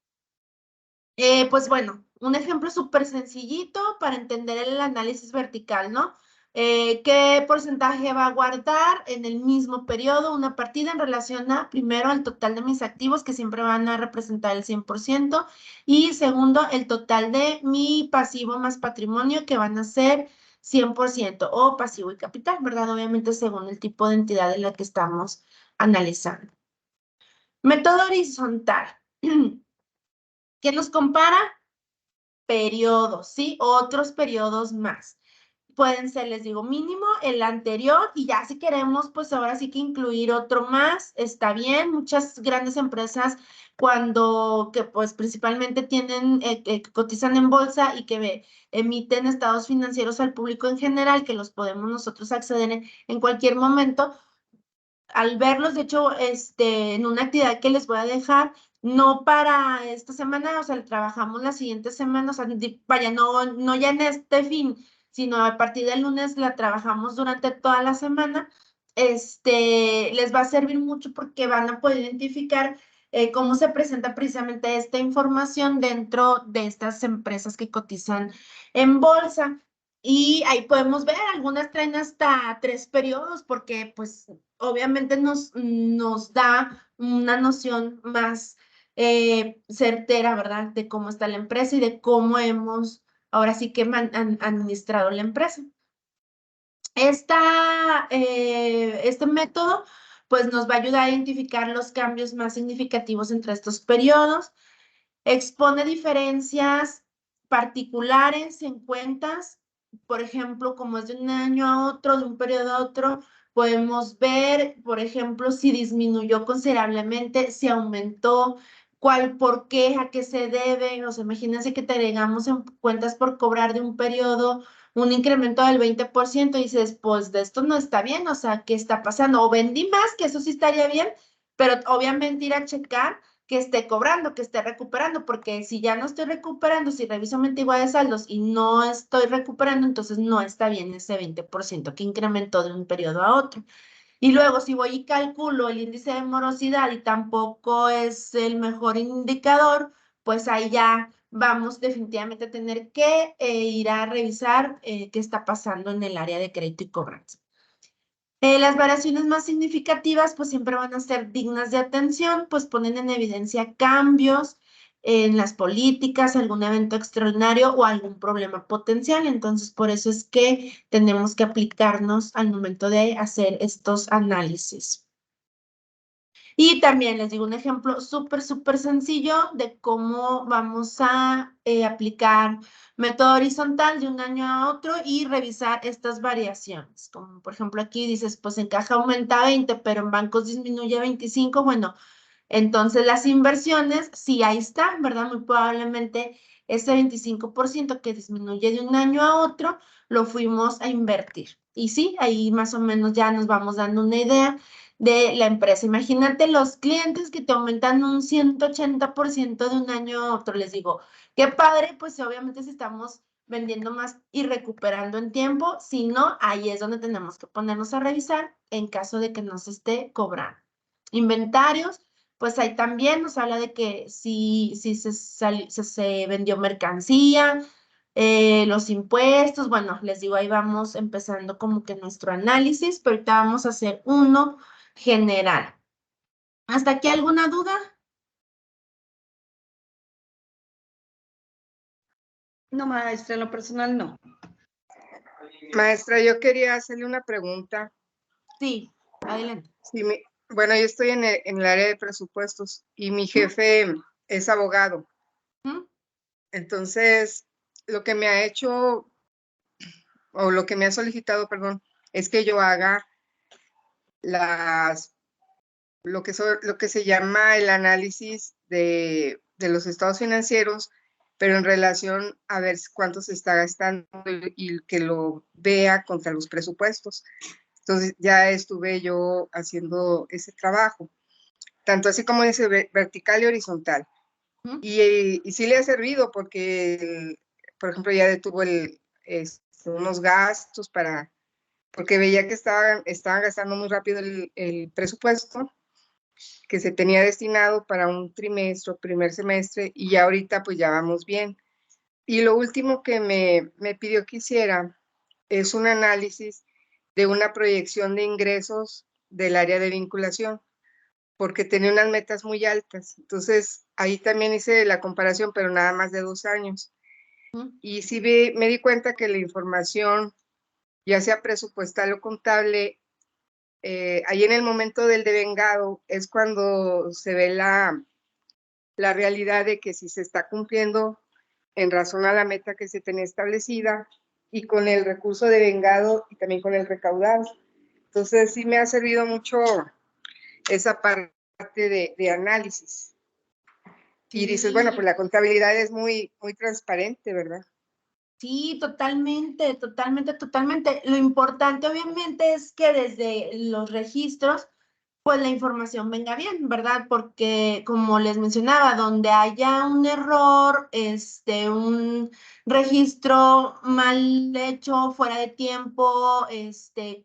Pues bueno, un ejemplo súper sencillito para entender el análisis vertical, ¿no? ¿Qué porcentaje va a guardar en el mismo periodo una partida en relación a, primero, al total de mis activos, que siempre van a representar el 100%, y segundo, el total de mi pasivo más patrimonio, que van a ser 100%, o pasivo y capital, ¿verdad? Obviamente según el tipo de entidad en la que estamos analizando. Método horizontal. ¿Qué nos compara? Periodos, ¿sí? Otros periodos más. pueden ser, les digo, mínimo el anterior y ya si queremos, pues ahora sí que incluir otro más, está bien. Muchas grandes empresas que pues principalmente tienen, que cotizan en bolsa y que emiten estados financieros al público en general, que los podemos nosotros acceder en cualquier momento. Al verlos, de hecho, en una actividad que les voy a dejar, no para esta semana, o sea, trabajamos la siguiente semana, o sea, vaya, no ya en este fin, sino a partir del lunes la trabajamos durante toda la semana. Les va a servir mucho porque van a poder identificar cómo se presenta precisamente esta información dentro de estas empresas que cotizan en bolsa. Y ahí podemos ver, algunas traen hasta 3 periodos porque pues obviamente nos da una noción más certera, ¿verdad? De cómo está la empresa y de cómo hemos ahora sí que administrado la empresa. Este método pues nos va a ayudar a identificar los cambios más significativos entre estos periodos. Expone diferencias particulares en cuentas, por ejemplo, como es de un año a otro, de un periodo a otro, podemos ver, por ejemplo, si disminuyó considerablemente, si aumentó, por qué, a qué se debe. O sea, imagínense que te agregamos en cuentas por cobrar de un periodo un incremento del 20% y dices, pues de esto no está bien, o sea, ¿qué está pasando? O vendí más, que eso sí estaría bien, pero obviamente ir a checar que esté cobrando, que esté recuperando, porque si ya no estoy recuperando, si reviso mi antigüedad de saldos y no estoy recuperando, entonces no está bien ese 20% que incrementó de un periodo a otro. Y luego, si voy y calculo el índice de morosidad y tampoco es el mejor indicador, pues ahí ya vamos definitivamente a tener que ir a revisar qué está pasando en el área de crédito y cobranza. Las variaciones más significativas pues siempre van a ser dignas de atención, pues ponen en evidencia cambios en las políticas, algún evento extraordinario o algún problema potencial. Entonces, por eso es que tenemos que aplicarnos al momento de hacer estos análisis. Y también les digo un ejemplo súper sencillo de cómo vamos a aplicar método horizontal de un año a otro y revisar estas variaciones. Como por ejemplo aquí dices, pues en caja aumenta 20, pero en bancos disminuye 25. Bueno, entonces las inversiones, sí, ahí está, ¿verdad? Muy probablemente ese 25% que disminuye de un año a otro, lo fuimos a invertir. Y sí, ahí más o menos ya nos vamos dando una idea de la empresa. Imagínate los clientes que te aumentan un 180% de un año a otro. Les digo, qué padre, pues obviamente si estamos vendiendo más y recuperando en tiempo, si no, ahí es donde tenemos que ponernos a revisar en caso de que nos esté cobrando. Inventarios, pues ahí también nos habla de que si se vendió mercancía, los impuestos, bueno, les digo, ahí vamos empezando como que nuestro análisis, pero ahorita vamos a hacer uno general. ¿Hasta aquí alguna duda? No, maestra, en lo personal no. Maestra, yo quería hacerle una pregunta. Sí, adelante. Sí, bueno, yo estoy en el área de presupuestos y mi jefe es abogado. ¿Mm? Entonces, lo que me ha hecho, o lo que me ha solicitado, perdón, es que yo haga lo que se llama el análisis de los estados financieros, pero en relación a ver cuánto se está gastando y que lo vea contra los presupuestos. Entonces ya estuve yo haciendo ese trabajo, tanto así como ese vertical y horizontal. ¿Mm? Y sí le ha servido porque, por ejemplo, ya detuvo unos gastos porque veía que estaban gastando muy rápido el presupuesto que se tenía destinado para un trimestre, primer semestre, y ya ahorita pues ya vamos bien. Y lo último que me pidió que hiciera es un análisis de una proyección de ingresos del área de vinculación, porque tenía unas metas muy altas. Entonces, ahí también hice la comparación, pero nada más de 2 años. Y sí me di cuenta que la información, ya sea presupuestal o contable, ahí en el momento del devengado es cuando se ve la realidad de que si se está cumpliendo en razón a la meta que se tenía establecida y con el recurso devengado y también con el recaudado. Entonces sí me ha servido mucho esa parte de análisis. Y dices, bueno, pues la contabilidad es muy transparente, ¿verdad? Sí, totalmente, totalmente, totalmente. Lo importante obviamente es que desde los registros, pues la información venga bien, ¿verdad? Porque como les mencionaba, donde haya un error, un registro mal hecho, fuera de tiempo,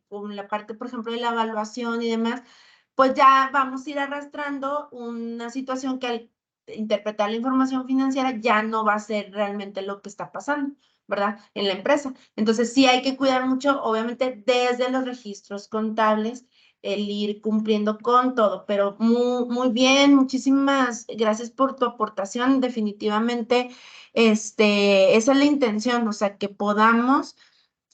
con la parte, por ejemplo, de la evaluación y demás, pues ya vamos a ir arrastrando una situación que al interpretar la información financiera ya no va a ser realmente lo que está pasando, ¿verdad? En la empresa. Entonces sí hay que cuidar mucho, obviamente, desde los registros contables, el ir cumpliendo con todo, pero muy bien, muchísimas gracias por tu aportación. Definitivamente, esa es la intención, o sea, que podamos,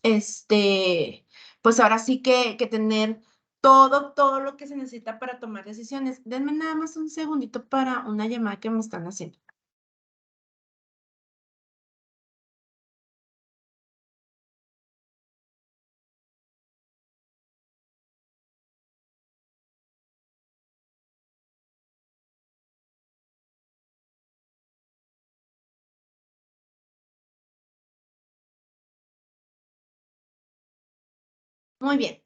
pues ahora sí que tener todo lo que se necesita para tomar decisiones. Denme nada más un segundito para una llamada que me están haciendo. Muy bien.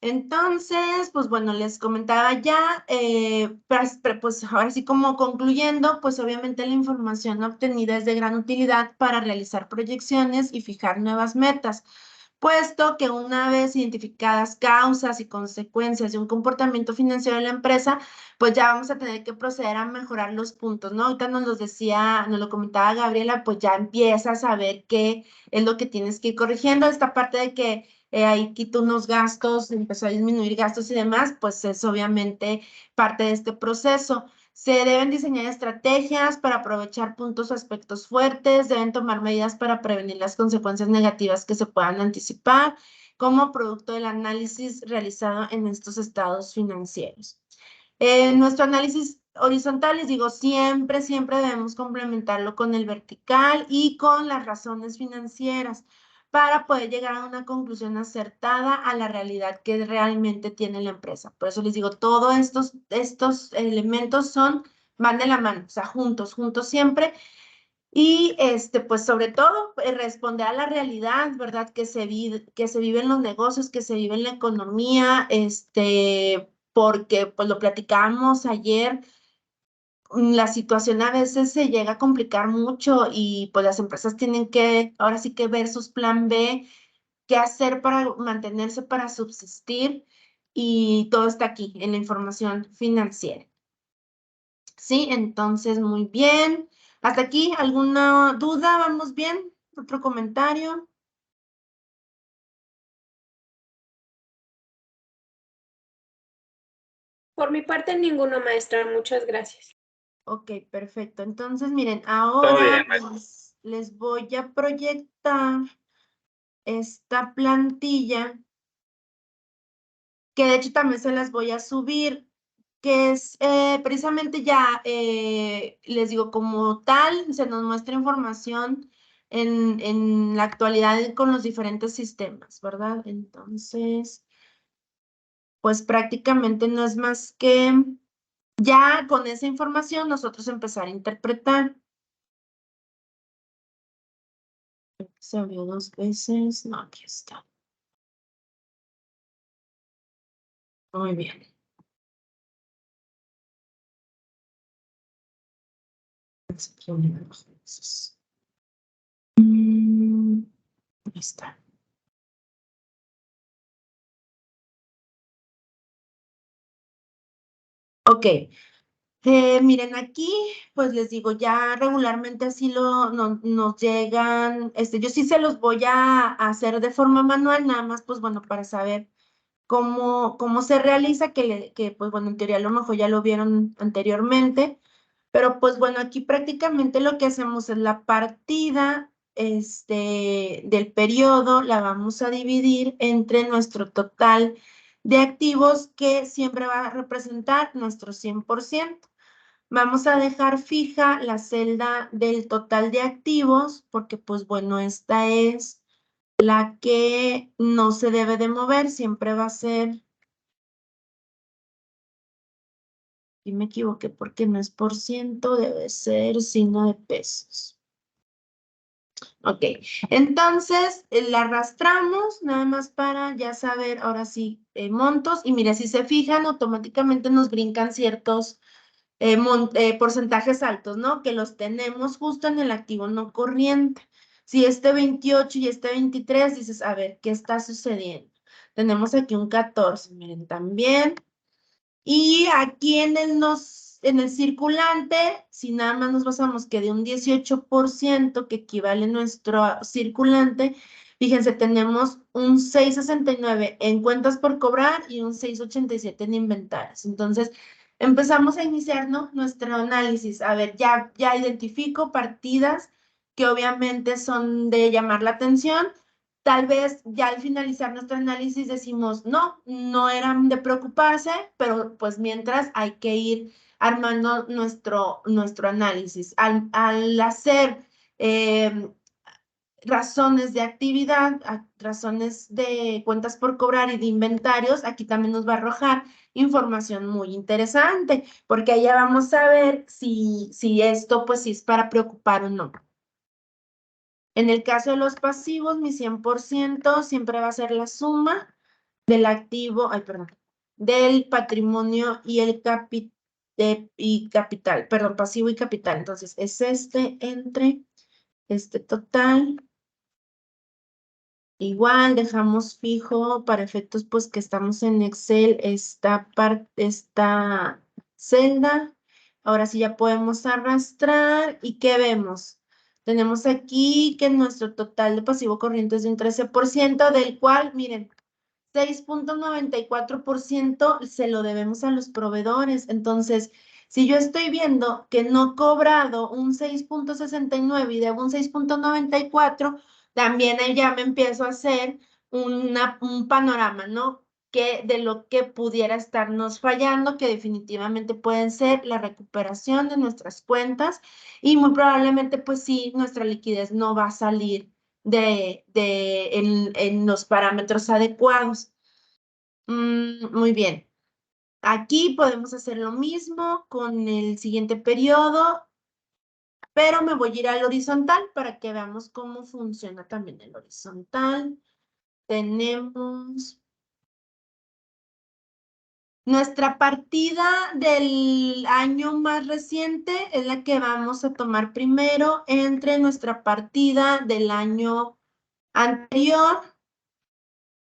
Entonces, pues bueno, les comentaba ya, pues ahora sí como concluyendo, pues obviamente la información obtenida es de gran utilidad para realizar proyecciones y fijar nuevas metas, puesto que una vez identificadas causas y consecuencias de un comportamiento financiero de la empresa, pues ya vamos a tener que proceder a mejorar los puntos, ¿no? Ahorita nos los decía, nos lo comentaba Gabriela, pues ya empiezas a ver qué es lo que tienes que ir corrigiendo. Esta parte de que ahí quitó unos gastos, empezó a disminuir gastos y demás, pues es obviamente parte de este proceso. Se deben diseñar estrategias para aprovechar puntos o aspectos fuertes, deben tomar medidas para prevenir las consecuencias negativas que se puedan anticipar como producto del análisis realizado en estos estados financieros. Nuestro análisis horizontal, les digo, siempre debemos complementarlo con el vertical y con las razones financieras para poder llegar a una conclusión acertada a la realidad que realmente tiene la empresa. Por eso les digo, todos estos elementos van de la mano, o sea, juntos siempre. Y pues sobre todo, responder a la realidad, ¿verdad? Que se vive en los negocios, que se vive en la economía, porque pues lo platicábamos ayer, la situación a veces se llega a complicar mucho y pues las empresas tienen que, ahora sí que ver sus plan B, qué hacer para mantenerse, para subsistir, y todo está aquí en la información financiera. Sí, entonces muy bien. Hasta aquí, ¿alguna duda? ¿Vamos bien? ¿Otro comentario? Por mi parte, ninguno, maestra. Muchas gracias. Ok, perfecto. Entonces, miren, Todo ahora bien, maestra. les voy a proyectar esta plantilla, que de hecho también se las voy a subir, que es precisamente ya, les digo, como tal, se nos muestra información en la actualidad con los diferentes sistemas, ¿verdad? Entonces, pues prácticamente no es más que ya con esa información nosotros empezar a interpretar. Se abrió 2 veces. No, aquí está. Muy bien. Ahí está. Ok. Miren aquí, pues les digo, ya regularmente así nos llegan, yo sí se los voy a hacer de forma manual, nada más, pues bueno, para saber cómo se realiza, que pues bueno, en teoría a lo mejor ya lo vieron anteriormente, pero pues bueno, aquí prácticamente lo que hacemos es la partida del periodo, la vamos a dividir entre nuestro total de activos, que siempre va a representar nuestro 100%. Vamos a dejar fija la celda del total de activos, porque pues bueno, esta es la que no se debe de mover, siempre va a ser. Y me equivoqué porque no es por ciento, debe ser signo de pesos. Ok, entonces la arrastramos nada más para ya saber ahora sí montos. Y mire, si se fijan, automáticamente nos brincan ciertos porcentajes altos, ¿no? Que los tenemos justo en el activo no corriente. Si este 28 y este 23, dices, a ver, ¿qué está sucediendo? Tenemos aquí un 14, miren, también. Y aquí en el circulante, si nada más nos basamos que de un 18% que equivale nuestro circulante, fíjense, tenemos un 6.69 en cuentas por cobrar y un 6.87 en inventarios. Entonces, empezamos a iniciar, ¿no? Nuestro análisis. A ver, ya identifico partidas que obviamente son de llamar la atención. Tal vez ya al finalizar nuestro análisis decimos, no eran de preocuparse, pero pues mientras hay que ir armando nuestro análisis. Al hacer razones de actividad, razones de cuentas por cobrar y de inventarios, aquí también nos va a arrojar información muy interesante, porque allá vamos a ver si esto pues sí es para preocupar o no. En el caso de los pasivos, mi 100% siempre va a ser la suma del activo, del patrimonio y el capital, perdón, pasivo y capital. Entonces, es entre este total. Igual dejamos fijo para efectos pues que estamos en Excel esta celda. Ahora sí ya podemos arrastrar. ¿Y qué vemos? Tenemos aquí que nuestro total de pasivo corriente es de un 13%, del cual, miren, 6.94% se lo debemos a los proveedores. Entonces, si yo estoy viendo que no he cobrado un 6.69 y debo un 6.94, también ahí ya me empiezo a hacer un panorama, ¿no? Que de lo que pudiera estarnos fallando, que definitivamente pueden ser la recuperación de nuestras cuentas y muy probablemente, pues sí, nuestra liquidez no va a salir en los parámetros adecuados. Muy bien. Aquí podemos hacer lo mismo con el siguiente periodo, pero me voy a ir al horizontal para que veamos cómo funciona también el horizontal. Tenemos nuestra partida del año más reciente, es la que vamos a tomar primero entre nuestra partida del año anterior.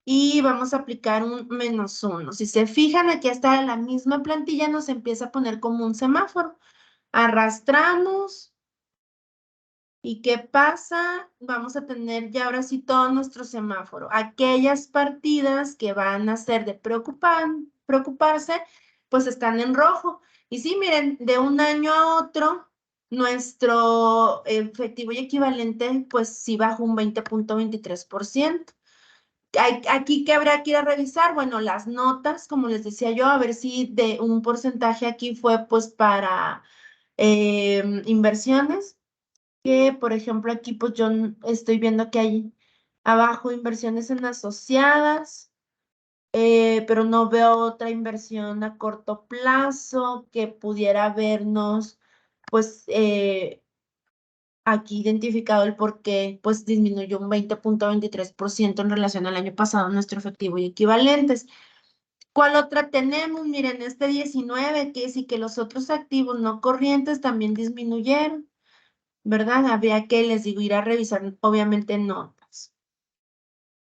Y vamos a aplicar un -1. Si se fijan, aquí está la misma plantilla, nos empieza a poner como un semáforo. Arrastramos. ¿Y qué pasa? Vamos a tener ya ahora sí todo nuestro semáforo. Aquellas partidas que van a ser de preocuparse, pues están en rojo. Y sí, miren, de un año a otro, nuestro efectivo y equivalente, pues sí bajó un 20.23%. Aquí que habrá que ir a revisar, bueno, las notas, como les decía yo, a ver si de un porcentaje aquí fue pues para inversiones, que por ejemplo aquí pues yo estoy viendo que hay abajo inversiones en asociadas, pero no veo otra inversión a corto plazo que pudiera vernos pues aquí identificado el por qué pues disminuyó un 20.23% en relación al año pasado nuestro efectivo y equivalentes. ¿Cuál otra tenemos? Miren, este 19, que sí que los otros activos no corrientes también disminuyeron, ¿verdad? Habría que, les digo, ir a revisar obviamente notas.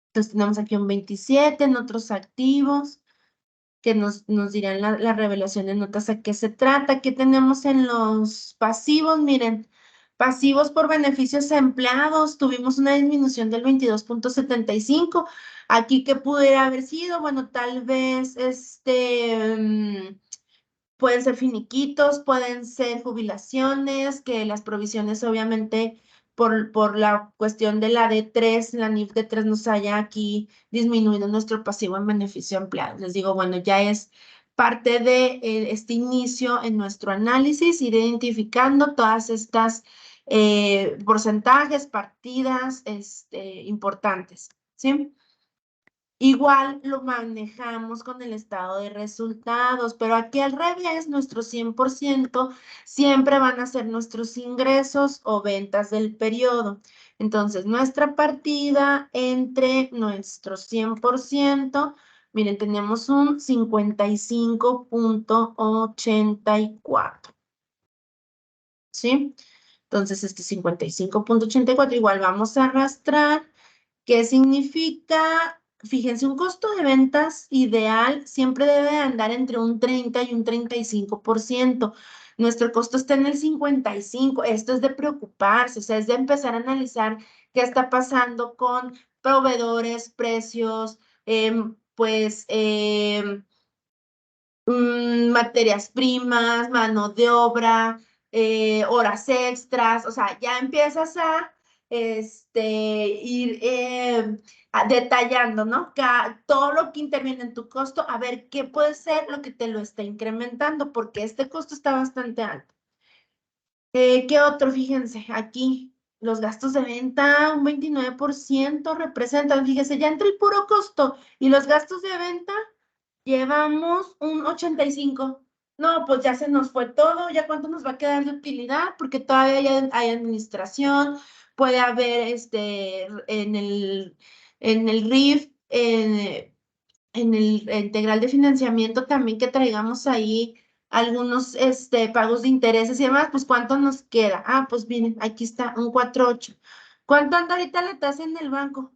Entonces tenemos aquí un 27 en otros activos que nos dirán la revelación de notas a qué se trata. ¿Qué tenemos en los pasivos? Miren, pasivos por beneficios a empleados, tuvimos una disminución del 22.75. Aquí, ¿qué pudiera haber sido? Bueno, tal vez pueden ser finiquitos, pueden ser jubilaciones, que las provisiones obviamente por la cuestión de la D3, la NIF D3 nos haya aquí disminuido nuestro pasivo en beneficio de empleados. Les digo, bueno, ya es parte de este inicio en nuestro análisis, ir identificando todas estas porcentajes, partidas importantes, ¿sí? Igual lo manejamos con el estado de resultados, pero aquí al revés, nuestro 100% siempre van a ser nuestros ingresos o ventas del periodo. Entonces, nuestra partida entre nuestro 100%, miren, tenemos un 55.84. ¿Sí? Entonces, este 55.84 igual vamos a arrastrar. ¿Qué significa? Fíjense, un costo de ventas ideal siempre debe andar entre un 30 y un 35%. Nuestro costo está en el 55%. Esto es de preocuparse, o sea, es de empezar a analizar qué está pasando con proveedores, precios, materias primas, mano de obra, horas extras, o sea, ya empiezas a ir detallando, ¿no? Todo lo que interviene en tu costo, a ver qué puede ser lo que te lo está incrementando, porque este costo está bastante alto. ¿Qué otro? Fíjense, aquí los gastos de venta, un 29% representan, fíjense, ya entre el puro costo y los gastos de venta, llevamos un 85. No, pues ya se nos fue todo. ¿Ya cuánto nos va a quedar de utilidad? Porque todavía hay administración, puede haber en el RIF, en el integral de financiamiento también que traigamos ahí algunos pagos de intereses y demás, pues ¿cuánto nos queda? Ah, pues miren, aquí está, un 4.8. ¿Cuánto anda ahorita la tasa en el banco?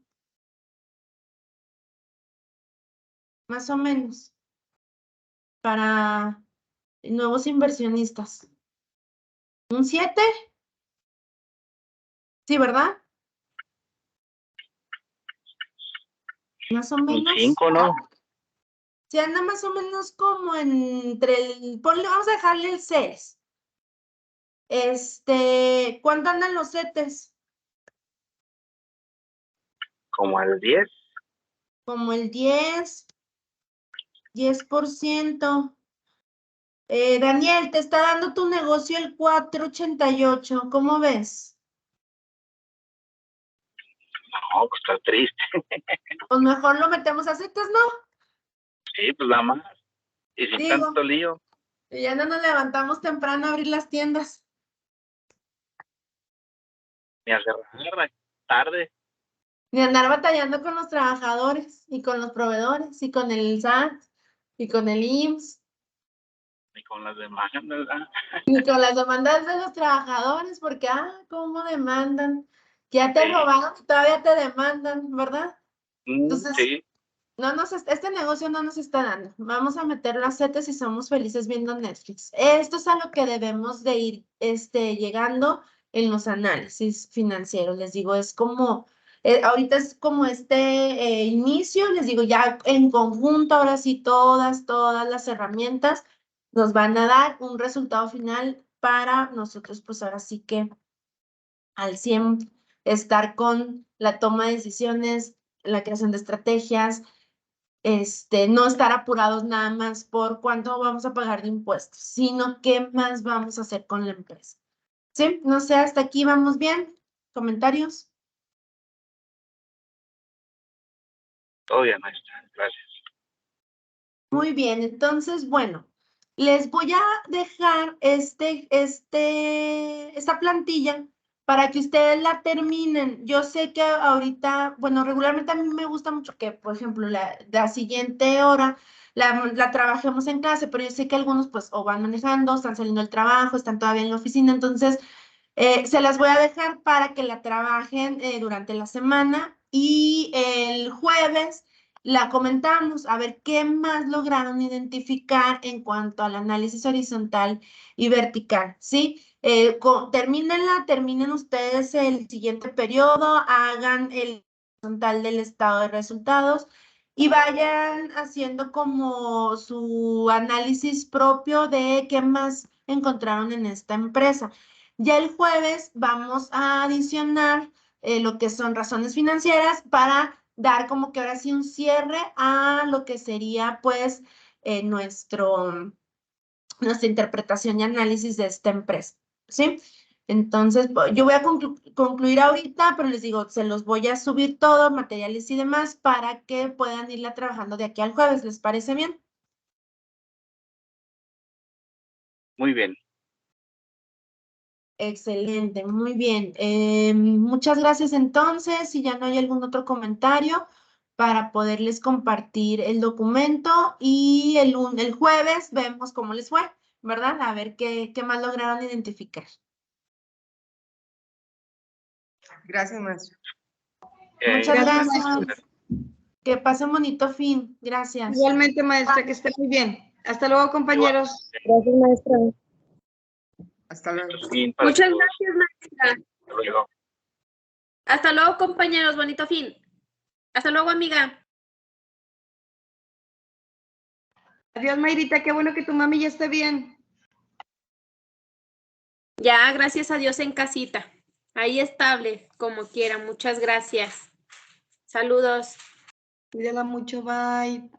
Más o menos, para nuevos inversionistas. ¿Un 7? Sí, ¿verdad? Más o Un menos. 5, ¿no? Se anda más o menos como entre ponle, vamos a dejarle el 6. ¿Cuánto andan los CETES? Como al 10. Como el 10%. Daniel, te está dando tu negocio el 4.88. ¿Cómo ves? No, pues está triste. Pues mejor lo metemos a CETES, ¿no? Sí, pues nada más. Y sin Digo, tanto lío. y ya no nos levantamos temprano a abrir las tiendas. Ni a cerrar tarde. Ni andar batallando con los trabajadores y con los proveedores y con el SAT y con el IMSS Ni con las demandas, ¿verdad? y con las demandas de los trabajadores porque, ¿cómo demandan? Que ya te Sí. robaron y todavía te demandan, ¿verdad? Entonces, Sí. este negocio no nos está dando. Vamos a meterlo a CETES y somos felices viendo Netflix. Esto es a lo que debemos de ir llegando en los análisis financieros. Les digo, es como, ahorita es como inicio, les digo, ya en conjunto, ahora sí, todas las herramientas nos van a dar un resultado final para nosotros, pues ahora sí que al 100 estar con la toma de decisiones, la creación de estrategias, no estar apurados nada más por cuánto vamos a pagar de impuestos, sino qué más vamos a hacer con la empresa. ¿Sí? No sé, hasta aquí vamos bien. ¿Comentarios? Todo bien, maestra. Gracias. Muy bien, entonces, bueno, les voy a dejar esta plantilla para que ustedes la terminen. Yo sé que ahorita, bueno, regularmente a mí me gusta mucho que, por ejemplo, la siguiente hora la trabajemos en clase, pero yo sé que algunos pues o van manejando, están saliendo del trabajo, están todavía en la oficina, entonces se las voy a dejar para que la trabajen durante la semana y el jueves la comentamos a ver qué más lograron identificar en cuanto al análisis horizontal y vertical, ¿sí? Terminen ustedes el siguiente periodo, hagan el horizontal del estado de resultados y vayan haciendo como su análisis propio de qué más encontraron en esta empresa. Ya el jueves vamos a adicionar lo que son razones financieras para dar como que ahora sí un cierre a lo que sería pues nuestra interpretación y análisis de esta empresa, ¿sí? Entonces, yo voy a concluir ahorita, pero les digo, se los voy a subir todo, materiales y demás, para que puedan irla trabajando de aquí al jueves. ¿Les parece bien? Muy bien. Excelente, muy bien. Muchas gracias entonces. Si ya no hay algún otro comentario para poderles compartir el documento y el jueves vemos cómo les fue, ¿verdad? A ver qué más lograron identificar. Gracias, maestra. Muchas Gracias, gracias. Que pasen bonito fin. Gracias. Igualmente, maestra, que esté muy bien. Hasta luego, compañeros. Gracias, maestra. Hasta luego. Fin para Muchas todos. gracias, maestra. Hasta luego. Hasta luego, compañeros. Bonito fin. Hasta luego, amiga. Adiós, Mayrita. Qué bueno que tu mami ya esté bien. Ya, gracias a Dios en casita. Ahí estable, como quiera. Muchas gracias. Saludos. Cuídala mucho. Bye.